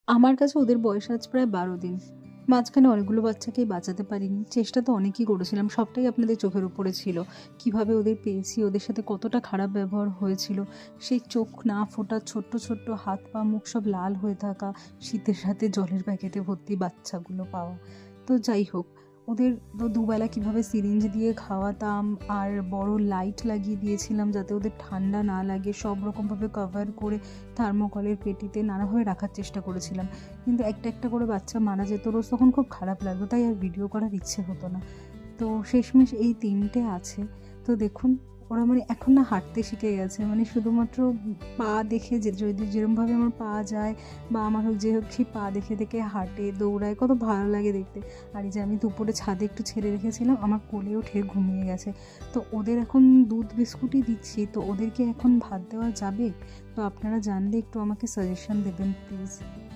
আমার কাছে ওদের বয়স আজ প্রায় ১২ দিন। মাঝখানে অনেকগুলো বাচ্চাকেই বাঁচাতে পারিনি। চেষ্টা তো অনেকই করেছিলাম। সবটাই আপনাদের চোখের উপরে ছিল। কিভাবে ওদের পেয়েছি, ওদের সাথে কতটা খারাপ ব্যবহার হয়েছিল। সেই চোখ না ফোটা ছোট্ট, ছোট্ট হাত পা মুখ সব লাল হয়ে থাকা, শীতের রাতে জলের প্যাকেটে ভর্তি বাচ্চাগুলো পাওয়া। তো যাই হোক, ওদের তো দুবেলা কীভাবে সিরিঞ্জ দিয়ে খাওয়াতাম আর বড় লাইট লাগিয়ে দিয়েছিলাম যাতে ওদের ঠান্ডা না লাগে। সব রকমভাবে কভার করে থার্মোকলের পেটিতে নানাভাবে রাখার চেষ্টা করেছিলাম। কিন্তু একটা একটা করে বাচ্চা মারা যেত রোজ, তখন খুব খারাপ লাগতো, তাই আর ভিডিও করার ইচ্ছে হতো না। তো শেষমেশ এই ৩টে আছে। তো দেখুন, ওরা মানে এখন না হাঁটতে শিখে গেছে, মানে শুধুমাত্র পা দেখে যে যদি যেরমভাবে আমার পা যায় বা আমার হোক যে হোক, সেই পা দেখে দেখে হাঁটে, দৌড়ায়, কত ভালো লাগে দেখতে। আর এই যে আমি দুপুরে ছাদে একটু ছেড়ে রেখেছিলাম, আমার কোলে উঠে ঘুমিয়ে গেছে। তো ওদের এখন দুধ বিস্কুটই দিচ্ছি। তো ওদেরকে এখন ভাত দেওয়া যাবে? তো আপনারা জানলে একটু আমাকে সাজেশন দেবেন প্লিজ।